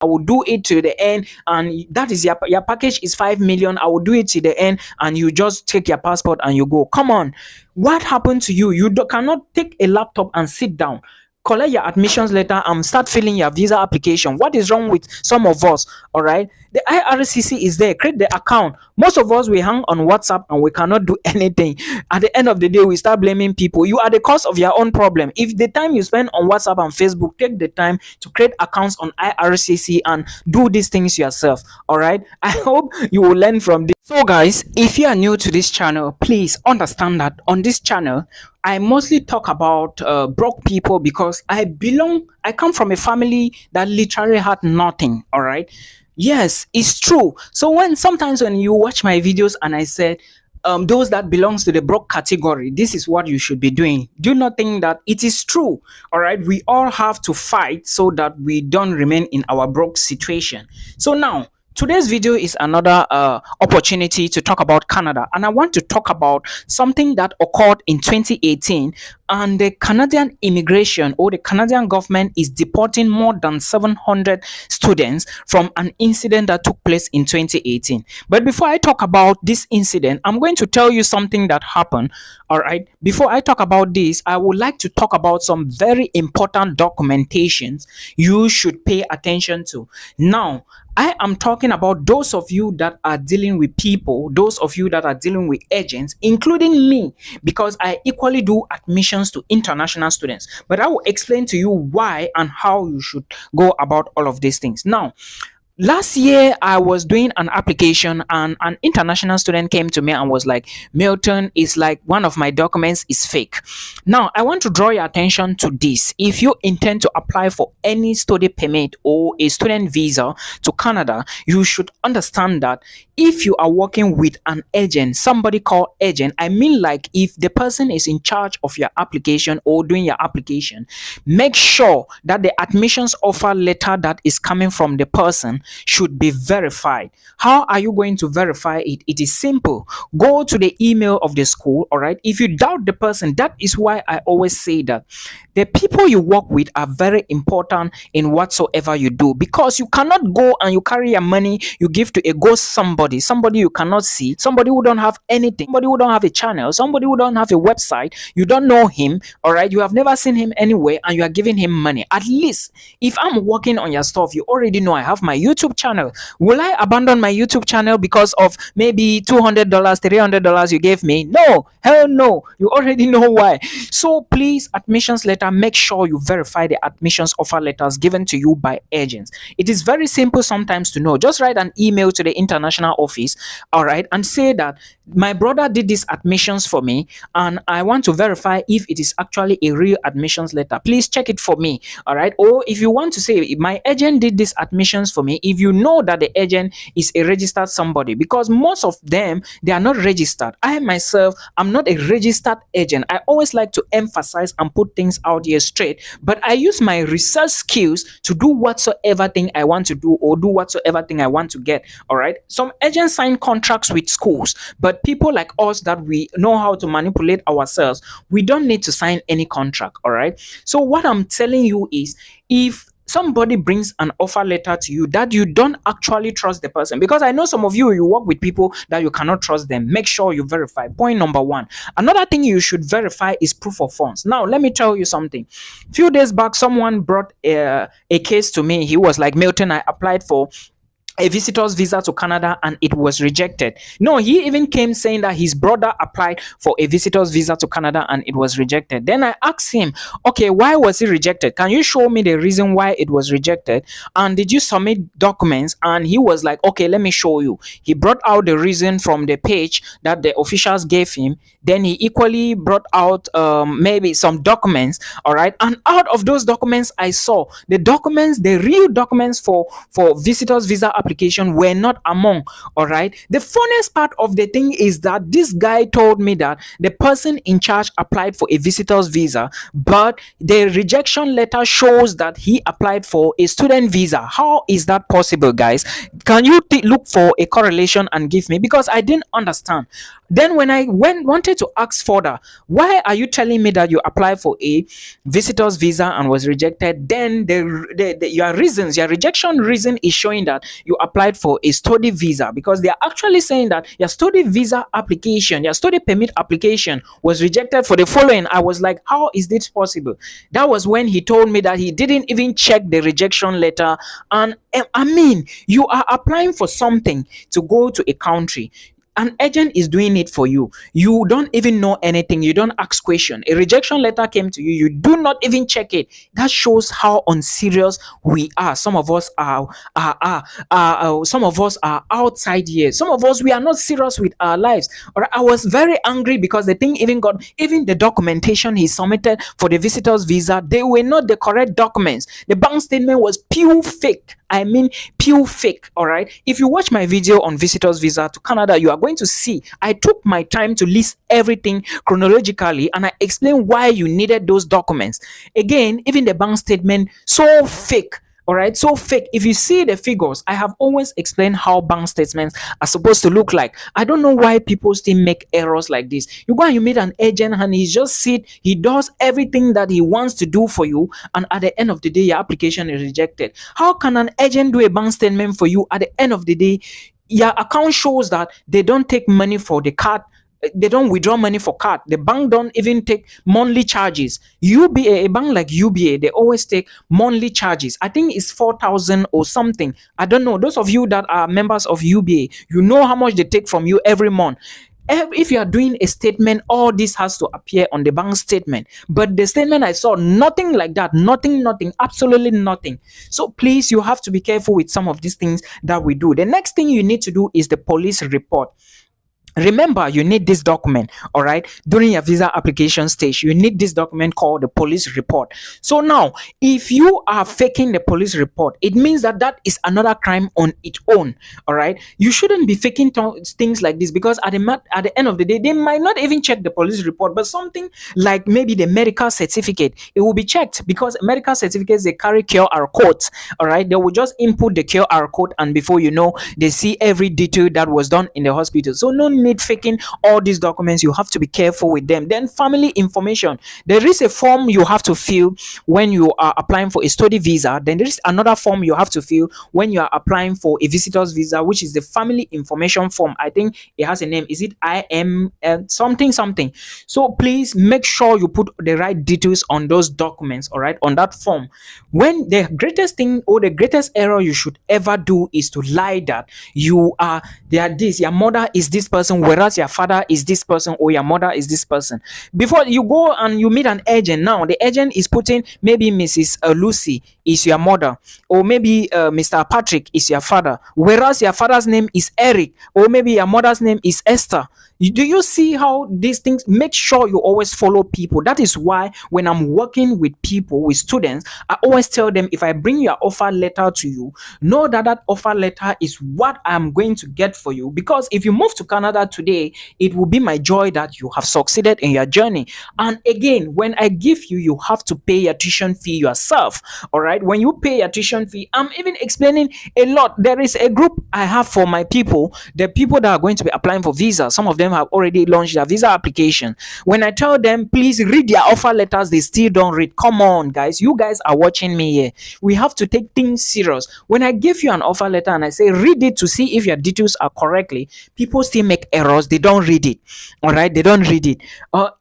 I will do it to the end, and that is your package is 5 million. I will do it to the end, and you just take your passport and you go. Come on, what happened to you? You cannot take a laptop and sit down, collect your admissions letter, and start filling your visa application. What is wrong with some of us? All right, the IRCC is there. Create the account. Most of us, we hang on WhatsApp and we cannot do anything. At the end of the day, we start blaming people. You are the cause of your own problem. If the time you spend on WhatsApp and Facebook, take the time to create accounts on IRCC and do these things yourself. All right, I hope you will learn from this. So guys, if you are new to this channel, please understand that on this channel I mostly talk about broke people, because I come from a family that literally had nothing. All right, yes, it's true. So sometimes when you watch my videos and I said those that belongs to the broke category, this is what you should be doing, do not think that it is true. All right, we all have to fight so that we don't remain in our broke situation. So now, today's video is another opportunity to talk about Canada, and I want to talk about something that occurred in 2018, and the Canadian immigration or the Canadian government is deporting more than 700 students from an incident that took place in 2018. But before I talk about this incident, I'm going to tell you something that happened. All right, before I talk about this, I would like to talk about some very important documentations you should pay attention to. Now, I am talking about those of you that are dealing with people, those of you that are dealing with agents, including me, because I equally do admissions to international students. But I will explain to you why and how you should go about all of these things. Now, last year I was doing an application and an international student came to me and was like, Milton, is like one of my documents is fake. Now I want to draw your attention to this. If you intend to apply for any study permit or a student visa to Canada, you should understand that if you are working with an agent, somebody called agent, I mean, like if the person is in charge of your application or doing your application, make sure that the admissions offer letter that is coming from the person should be verified. How are you going to verify it? It is simple. Go to the email of the school. All right, if you doubt the person, that is why I always say that the people you work with are very important in whatsoever you do, because you cannot go and you carry your money you give to a ghost somebody you cannot see, somebody who don't have anything, somebody who don't have a channel, somebody who don't have a website, you don't know him. All right, you have never seen him anywhere, and you are giving him money. At least if I'm working on your stuff, you already know I have my YouTube channel. Will I abandon my YouTube channel because of maybe $200, $300 you gave me? No, hell no. You already know why. So please, admissions letter, make sure you verify the admissions offer letters given to you by agents. It is very simple sometimes to know. Just write an email to the international office, all right, and say that my brother did these admissions for me and I want to verify if it is actually a real admissions letter. Please check it for me. All right, or if you want to say my agent did these admissions for me, if you know that the agent is a registered somebody, because most of them, they are not registered. I myself, I'm not a registered agent. I always like to emphasize and put things out here straight, but I use my research skills to do whatsoever thing I want to do or do whatsoever thing I want to get. All right, some agents sign contracts with schools, but people like us that we know how to manipulate ourselves, we don't need to sign any contract. All right, so what I'm telling you is, if somebody brings an offer letter to you that you don't actually trust the person, because I know some of you work with people that you cannot trust them, make sure you verify. Point number one. Another thing you should verify is proof of funds. Now let me tell you something. A few days back, someone brought a case to me. He was like, Milton, I applied for a visitor's visa to Canada and it was rejected. No, he even came saying that his brother applied for a visitor's visa to Canada and it was rejected. Then I asked him, okay, why was it rejected? Can you show me the reason why it was rejected? And did you submit documents? And he was like, okay, let me show you. He brought out the reason from the page that the officials gave him. Then he equally brought out maybe some documents. All right, and out of those documents, I saw the documents, the real documents for visitors visa application application were not among. All right. The funniest part of the thing is that this guy told me that the person in charge applied for a visitor's visa, but the rejection letter shows that he applied for a student visa. How is that possible, guys? Can you look for a correlation and give me, because I didn't understand. Then when I wanted to ask further, why are you telling me that you applied for a visitor's visa and was rejected? Then your reasons, your rejection reason is showing that you applied for a study visa, because they are actually saying that your study visa application, your study permit application was rejected for the following. I was like, how is this possible? That was when he told me that he didn't even check the rejection letter. And I mean, you are applying for something to go to a country. An agent is doing it for you. You don't even know anything. You don't ask question. A rejection letter came to you. You do not even check it. That shows how unserious we are. Some of us some of us are outside here. Some of us, we are not serious with our lives. Or I was very angry because the thing even the documentation he submitted for the visitor's visa, they were not the correct documents. The bank statement was pure fake. I mean, pure fake. All right. If you watch my video on visitors visa to Canada, you are going to see I took my time to list everything chronologically, and I explained why you needed those documents. Again, even the bank statement, so fake. All right, so fake. If you see the figures, I have always explained how bank statements are supposed to look like. I don't know why people still make errors like this. You go and you meet an agent and he just he does everything that he wants to do for you, and at the end of the day, your application is rejected. How can an agent do a bank statement for you? At the end of the day, your account shows that they don't take money for the card. They don't withdraw money for card. The bank don't even take monthly charges. UBA, a bank like UBA, they always take monthly charges. I think it's 4,000 or something. I don't know. Those of you that are members of UBA, you know how much they take from you every month. If you are doing a statement, all this has to appear on the bank statement. But the statement I saw, nothing like that. Nothing, absolutely nothing. So please, you have to be careful with some of these things that we do. The next thing you need to do is the police report. Remember, you need this document. All right, during your visa application stage, you need this document called the police report. So now, if you are faking the police report, it means that that is another crime on its own. All right, you shouldn't be faking things like this, because at the end of the day, they might not even check the police report, but something like maybe the medical certificate, it will be checked, because medical certificates, they carry QR codes. All right, they will just input the QR code, and before you know, they see every detail that was done in the hospital. So no need faking all these documents. You have to be careful with them. Then family information, there is a form you have to fill when you are applying for a study visa. Then there is another form you have to fill when you are applying for a visitor's visa, which is the family information form. I think it has a name. Is it IM something? So please make sure you put the right details on those documents. All right, on that form. When the greatest thing or the greatest error you should ever do is to lie that your mother is this person, whereas your father is this person, or your mother is this person. Before you go and you meet an agent, now the agent is putting maybe Mrs. Lucy is your mother, or maybe Mr. Patrick is your father, whereas your father's name is Eric, or maybe your mother's name is Esther. Do you see how these things? Make sure you always follow people. That is why when I'm working with people, with students, I always tell them, if I bring your offer letter to you, know that that offer letter is what I'm going to get for you. Because if you move to Canada today, it will be my joy that you have succeeded in your journey. And again, when I give you, you have to pay your tuition fee yourself. All right. When you pay your tuition fee, I'm even explaining a lot. There is a group I have for my people, the people that are going to be applying for visa. Some of them have already launched their visa application. When I tell them, please read their offer letters, they still don't read. Come on, guys. You guys are watching me here. We have to take things serious. When I give you an offer letter and I say, read it to see if your details are correctly, people still make errors. They don't read it. All right. They don't read it.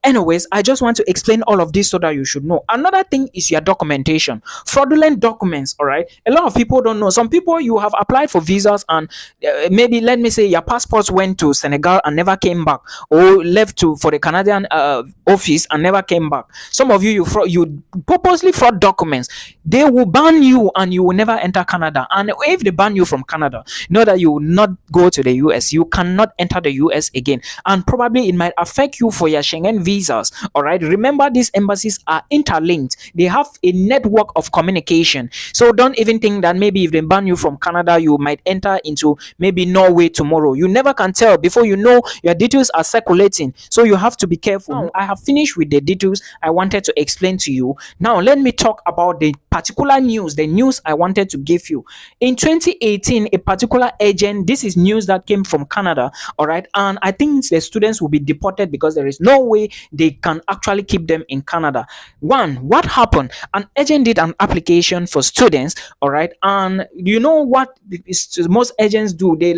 Anyways, I just want to explain all of this so that you should know. Another thing is your documentation. Fraudulent documents. All right. A lot of people don't know. Some people, you have applied for visas and maybe, let me say, your passports went to Senegal and never came came back, or left to for the Canadian office and never came back. Some of you, you purposely fraud documents. They will ban you and you will never enter Canada. And if they ban you from Canada, know that you will not go to the US. You cannot enter the US again, and probably it might affect you for your Schengen visas. All right, remember, these embassies are interlinked. They have a network of communication. So don't even think that maybe if they ban you from Canada, you might enter into maybe Norway tomorrow. You never can tell. Before you know, your details are circulating, so you have to be careful. Now, I have finished with the details I wanted to explain to you. Now let me talk about the particular news, the news I wanted to give you. In 2018, a particular agent, this is news that came from Canada, all right, and I think the students will be deported because there is no way they can actually keep them in Canada. One, what happened? An agent did an application for students, all right, and you know what most agents do? They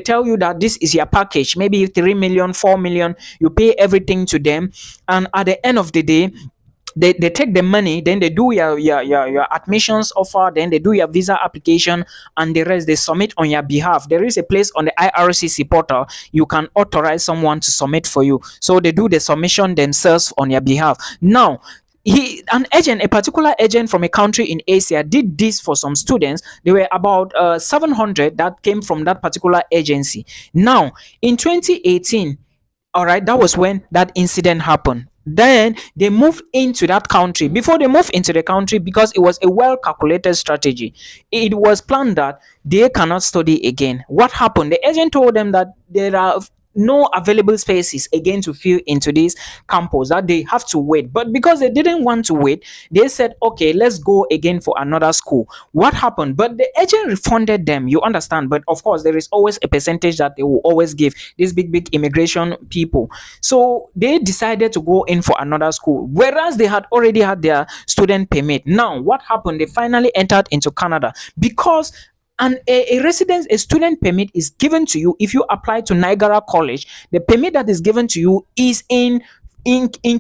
tell you that this is your package, maybe 3 million, 4 million, you pay everything to them, and at the end of the day, they take the money, then they do your admissions offer, then they do your visa application, and the rest they submit on your behalf. There is a place on the IRCC portal you can authorize someone to submit for you, so they do the submission themselves on your behalf. Now, a particular agent from a country in Asia did this for some students. There were about 700 that came from that particular agency. Now, in 2018, all right, that was when that incident happened. Then they moved into that country. Before they moved into the country, because it was a well calculated strategy, it was planned that they cannot study again. What happened? The agent told them that there are no available spaces again to fill into this campus, that they have to wait. But because they didn't want to wait, they said, okay, let's go again for another school. What happened? But the agent refunded them, you understand. But of course, there is always a percentage that they will always give these big immigration people. So they decided to go in for another school, whereas they had already had their student permit. Now, what happened? They finally entered into Canada because a student permit is given to you if you apply to Niagara College. The permit that is given to you is in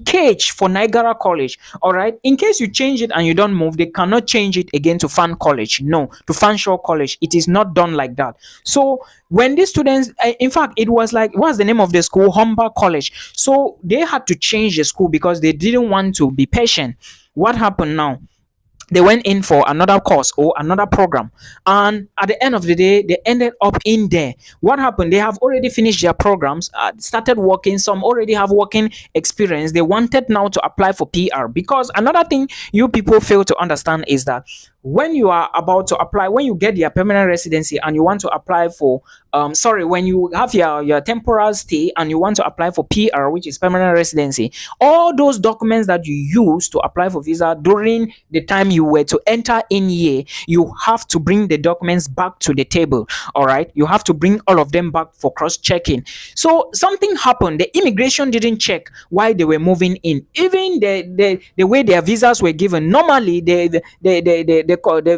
cage for Niagara College. All right, in case you change it and you don't move, they cannot change it again to Fan College. No, to Fanshawe College. It is not done like that. So when these students, in fact, it was like, what's the name of the school? Humber College. So they had to change the school because they didn't want to be patient. What happened now? They went in for another course or another program, and at the end of the day, they ended up in there. What happened? They have already finished their programs, started working. Some already have working experience. They wanted now to apply for PR, because another thing you people fail to understand is that when you are about to apply, when you get your permanent residency and you want to apply for when you have your temporal stay and you want to apply for PR, which is permanent residency, all those documents that you use to apply for visa during the time you were to enter in here, you have to bring the documents back to the table. All right, you have to bring all of them back for cross-checking. So something happened. The immigration didn't check why they were moving in. Even the way their visas were given, normally the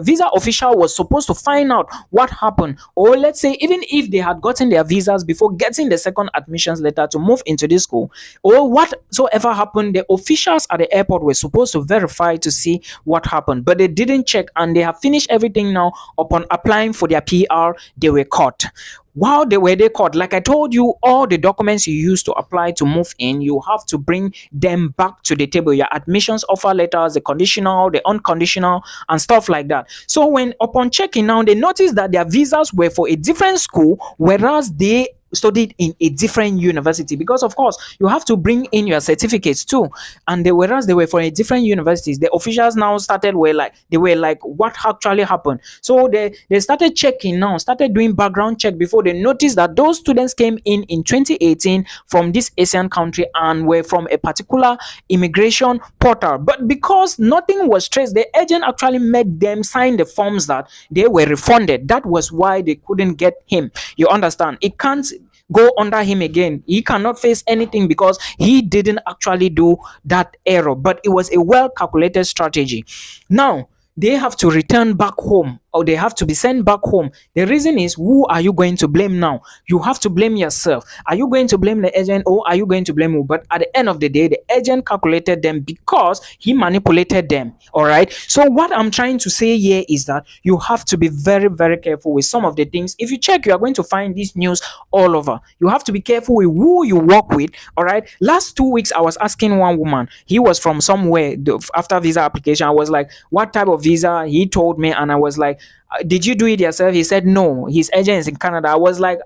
visa official was supposed to find out what happened, or let's say even if they had gotten their visas before getting the second admissions letter to move into this school, or whatsoever happened, the officials at the airport were supposed to verify to see what happened, but they didn't check, and they have finished everything now. Upon applying for their PR, they were caught. While they were caught, like I told you, all the documents you used to apply to move in, you have to bring them back to the table. Your admissions offer letters, the conditional, the unconditional, and stuff like that. So when upon checking now, they noticed that their visas were for a different school, whereas they studied in a different university, because of course you have to bring in your certificates too, and whereas they were for a different universities. The officials now started they were like what actually happened. So they started checking now, started doing background check before they noticed that those students came in 2018 from this Asian country and were from a particular immigration portal. But because nothing was traced, the agent actually made them sign the forms that they were refunded. That was why they couldn't get him. You understand? It can't go under him again. He cannot face anything because he didn't actually do that error, but it was a well calculated strategy. Now they have to return back home. or they have to be sent back home. The reason is, who are you going to blame now? You have to blame yourself. Are you going to blame the agent, or are you going to blame who? But at the end of the day, the agent calculated them because he manipulated them. All right. So what I'm trying to say here is that you have to be very, very careful with some of the things. If you check, you are going to find this news all over. You have to be careful with who you work with. All right. Last 2 weeks, I was asking one woman, he was from somewhere after visa application. I was like, what type of visa? He told me, and I was like, did you do it yourself? He said no, his agent is in Canada. I was like,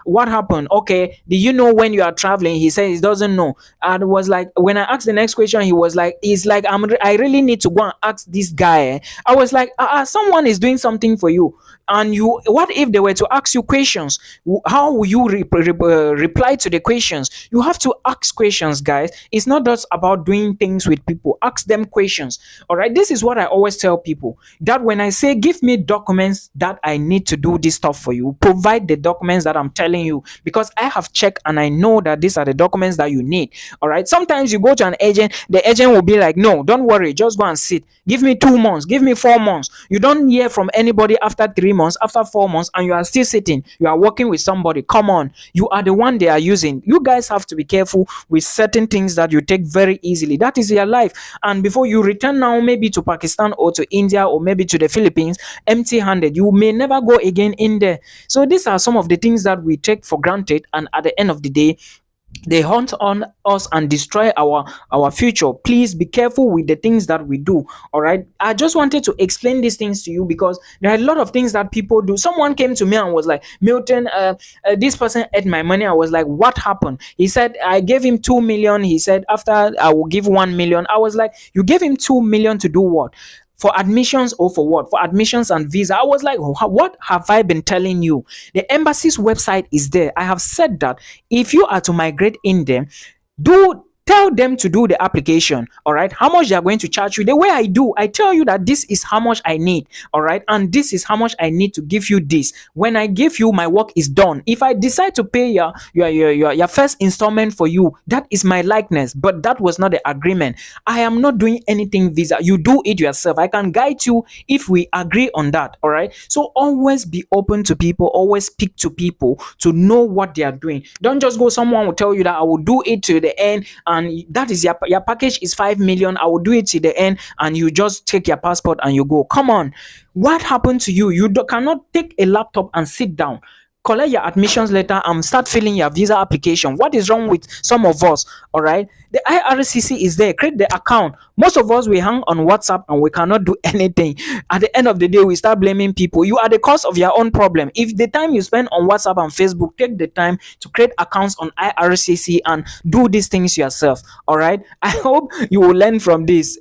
what happened? Okay, do you know when you are traveling? He said he doesn't know. And was like, when I asked the next question, he was like, he's like, I really need to go and ask this guy. I was like, someone is doing something for you, and you, what if they were to ask you questions? How will you reply to the questions? You have to ask questions, guys. It's not just about doing things with people. Ask them questions. All right, this is what I always tell people, that when I say give me documents that I need to do this stuff for you, provide the documents that I'm telling you, because I have checked and I know that these are the documents that you need. All right, sometimes you go to an agent, the agent will be like, no, don't worry, just go and sit, give me 2 months, give me 4 months. You don't hear from anybody after 3 months, after 4 months, and you are still sitting, you are working with somebody. Come on, you are the one they are using. You guys have to be careful with certain things that you take very easily. That is your life. And before you return now, maybe to Pakistan or to India or maybe to the Philippines empty handed, you may never go again in there. So these are some of the things that we take for granted, and at the end of the day, they hunt on us and destroy our future. Please be careful with the things that we do. All right, I just wanted to explain these things to you because there are a lot of things that people do. Someone came to me and was like, Milton, this person ate my money. I was like, what happened? He said, I gave him 2 million. He said, after I will give 1 million. I was like, you gave him 2 million to do what? For admissions or for what? For admissions and visa. I was like, what have I been telling you? The embassy's website is there. I have said that if you are to migrate in there, do tell them to do the application. All right, how much they are going to charge you. The way I do, I tell you that this is how much I need. All right, and this is how much I need to give you this. When I give you, my work is done. If I decide to pay your first installment for you, that is my likeness, but that was not the agreement. I am not doing anything visa. You do it yourself. I can guide you if we agree on that. All right, so always be open to people, always speak to people to know what they are doing. Don't just go, someone will tell you that I will do it to the end, and that is your package is 5 million, I will do it to the end, and you just take your passport and you go. Come on, what happened to you? You cannot take a laptop and sit down, collect your admissions letter, and start filling your visa application. What is wrong with some of us? All right, the IRCC is there. Create the account. Most of us, we hang on WhatsApp and we cannot do anything. At the end of the day, we start blaming people. You are the cause of your own problem. If the time you spend on WhatsApp and Facebook, take the time to create accounts on IRCC and do these things yourself. All right, I hope you will learn from this.